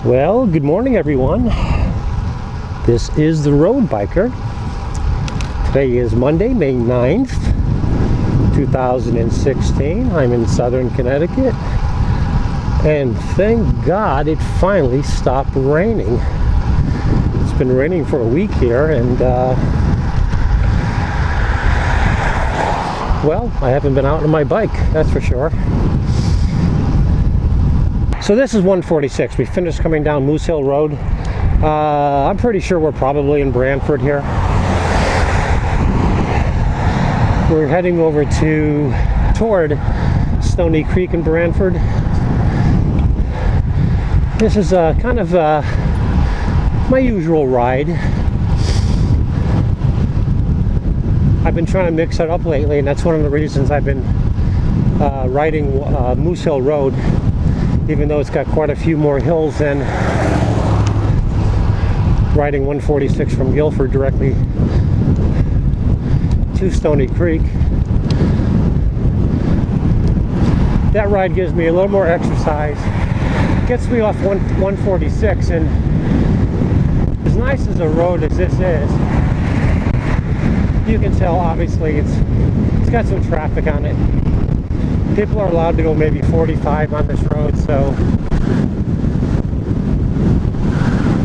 Well, good morning everyone. This is the Road Biker. Today is Monday, May 9th, 2016. I'm in southern Connecticut. And thank God it finally stopped raining. It's been raining for a week here, and well, I haven't been out on my bike, that's for sure. So this is 146. We finished coming down Moose Hill Road. I'm pretty sure we're probably in Branford here. We're heading over toward Stony Creek in Branford. This is kind of my usual ride. I've been trying to mix it up lately, and that's one of the reasons I've been riding Moose Hill Road, even though it's got quite a few more hills than riding 146 from Guilford directly to Stony Creek. That ride gives me a little more exercise, gets me off 146, and as nice as a road as this is, you can tell obviously it's got some traffic on it. People are allowed to go maybe 45 on this road, so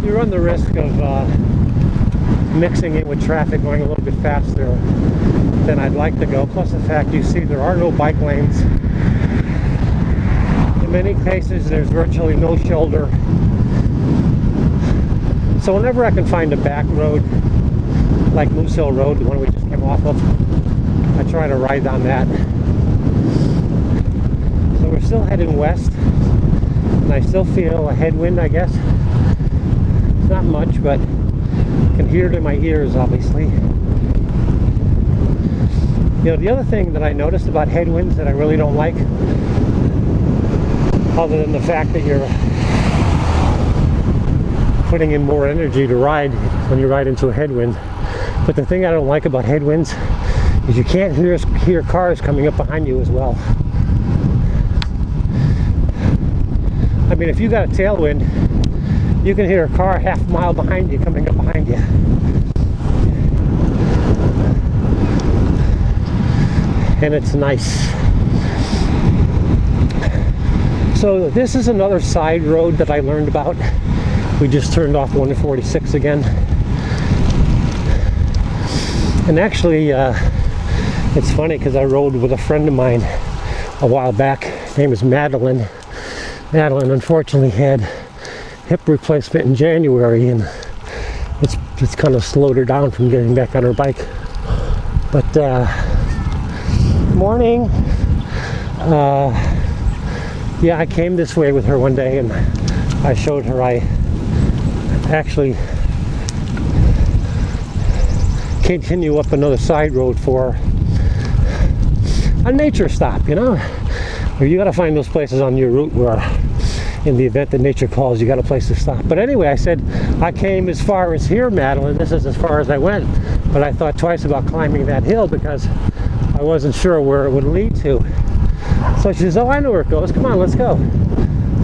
you run the risk of mixing in with traffic, going a little bit faster than I'd like to go. Plus the fact you see there are no bike lanes. In many cases there's virtually no shoulder. So whenever I can find a back road like Moose Hill Road, the one we just came off of, I try to ride on that. So we're still heading west, and I still feel a headwind, I guess. It's not much, but I can hear it in my ears, obviously. You know, the other thing that I noticed about headwinds that I really don't like, other than the fact that you're putting in more energy to ride when you ride into a headwind, but the thing I don't like about headwinds is you can't hear cars coming up behind you as well. I mean, if you got a tailwind, you can hear a car half a mile behind you coming up behind you. And it's nice. So this is another side road that I learned about. We just turned off 146 again. And actually, it's funny because I rode with a friend of mine a while back. Her name is Madelaine. Madelaine unfortunately had hip replacement in January, and it's kind of slowed her down from getting back on her bike. But morning, yeah, I came this way with her one day, and I showed her I actually continue up another side road for a nature stop, you know, where you got to find those places on your route where, in the event that nature calls, you got a place to stop. But anyway, I said, I came as far as here, Madelaine. This is as far as I went, but I thought twice about climbing that hill because I wasn't sure where it would lead to. So she says, oh, I know where it goes. Come on, let's go.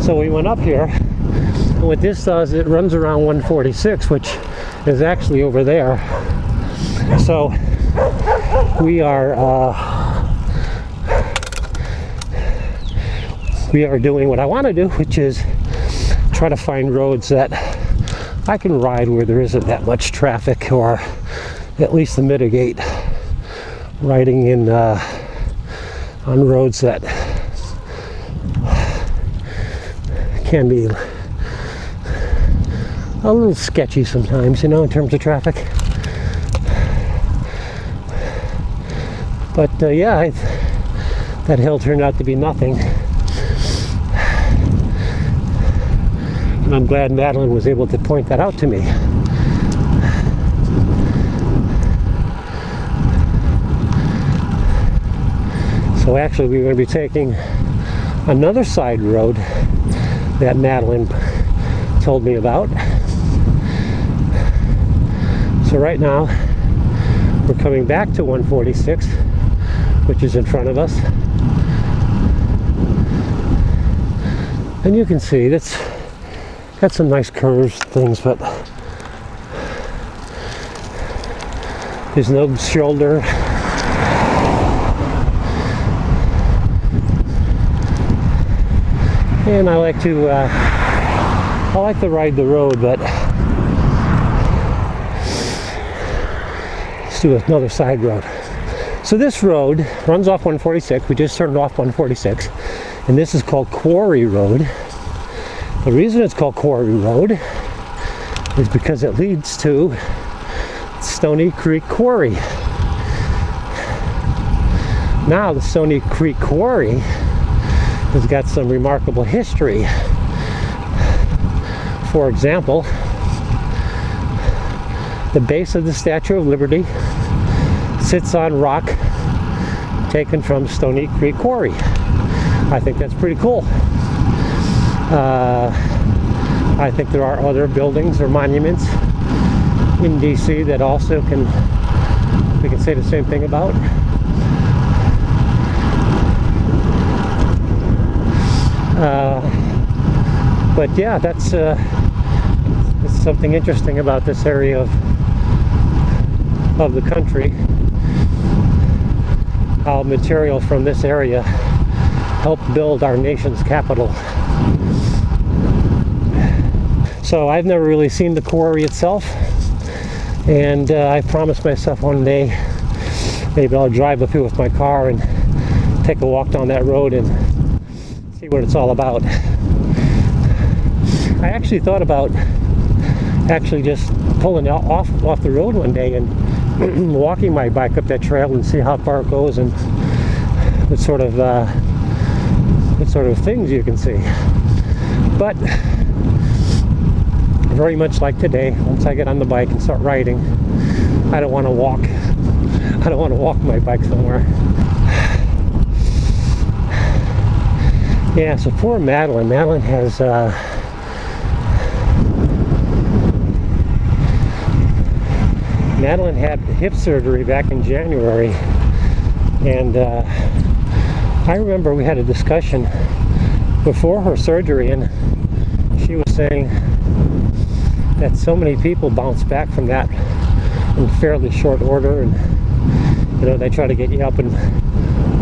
So we went up here, and what this does, it runs around 146, which is actually over there. So we are doing what I want to do, which is try to find roads that I can ride where there isn't that much traffic, or at least to mitigate riding in on roads that can be a little sketchy sometimes, you know, in terms of traffic. But yeah, that hill turned out to be nothing. And I'm glad Madelaine was able to point that out to me. So actually we're going to be taking another side road that Madelaine told me about. So right now we're coming back to 146, which is in front of us. And you can see that's Had some nice curves, things, but there's no shoulder. And I like to ride the road, but let's do another side road. So this road runs off 146. We just turned off 146, and this is called Quarry Road. The reason it's called Quarry Road is because it leads to Stony Creek Quarry. Now the Stony Creek Quarry has got some remarkable history. For example, the base of the Statue of Liberty sits on rock taken from Stony Creek Quarry. I think that's pretty cool. I think there are other buildings or monuments in DC that also we can say the same thing about. But yeah, that's something interesting about this area of the country. How material from this area helped build our nation's capital. So I've never really seen the quarry itself, and I promised myself one day maybe I'll drive up here with my car and take a walk down that road and see what it's all about. I actually thought about just pulling off the road one day and walking my bike up that trail and see how far it goes and what sort of things you can see. But very much like today, once I get on the bike and start riding, I don't want to walk. I don't want to walk my bike somewhere. Yeah, so poor Madelaine. Madelaine has Madelaine had hip surgery back in January, and I remember we had a discussion before her surgery, and she was saying that so many people bounce back from that in fairly short order, and they try to get you up and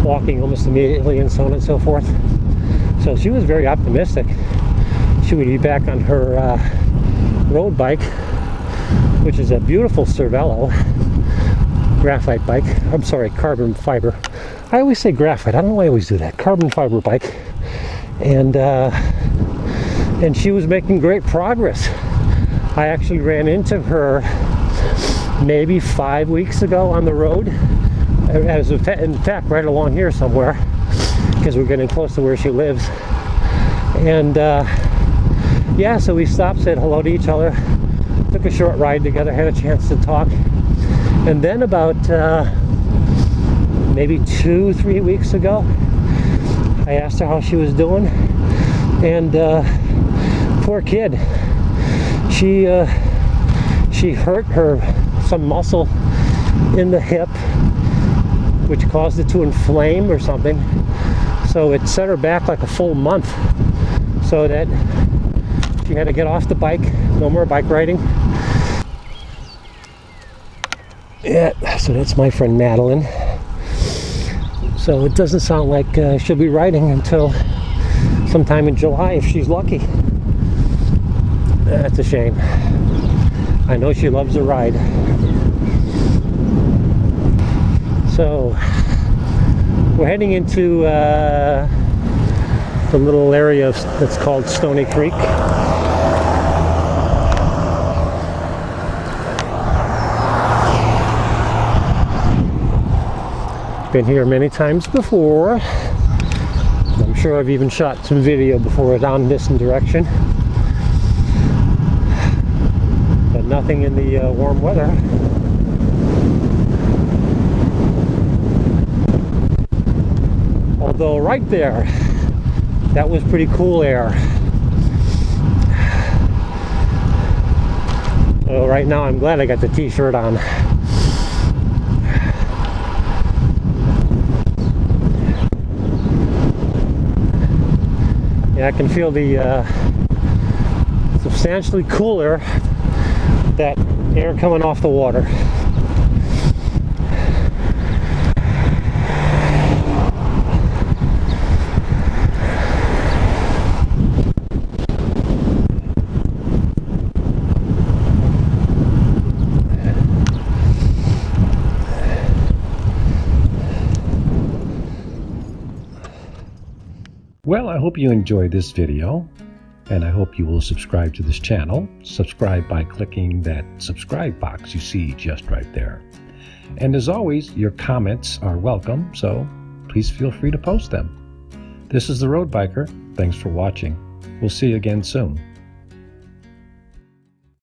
walking almost immediately and so on and so forth. So she was very optimistic she would be back on her road bike, which is a beautiful Cervelo graphite bike. I'm sorry, carbon fiber. I always say graphite. I don't know why I always do that. Carbon fiber bike. And she was making great progress. I actually ran into her maybe 5 weeks ago on the road. In fact, right along here somewhere, because we're getting close to where she lives. And yeah, so we stopped, said hello to each other, took a short ride together, had a chance to talk. And then about maybe 2-3 weeks ago, I asked her how she was doing. And poor kid, she hurt some muscle in the hip, which caused it to inflame or something. So it set her back like a full month, so that she had to get off the bike. No more bike riding. Yeah, so that's my friend Madelaine. So it doesn't sound like she'll be riding until sometime in July if she's lucky. That's a shame. I know she loves to ride. So we're heading into the little area that's called Stony Creek. Been here many times before. I'm sure I've even shot some video before down this direction, but nothing in the warm weather. Although right there, that was pretty cool air. So right now I'm glad I got the t-shirt on. Yeah, I can feel the substantially cooler, that air coming off the water. Well, I hope you enjoyed this video, and I hope you will subscribe to this channel. Subscribe by clicking that subscribe box you see just right there. And as always, your comments are welcome, so please feel free to post them. This is The Road Biker. Thanks for watching. We'll see you again soon.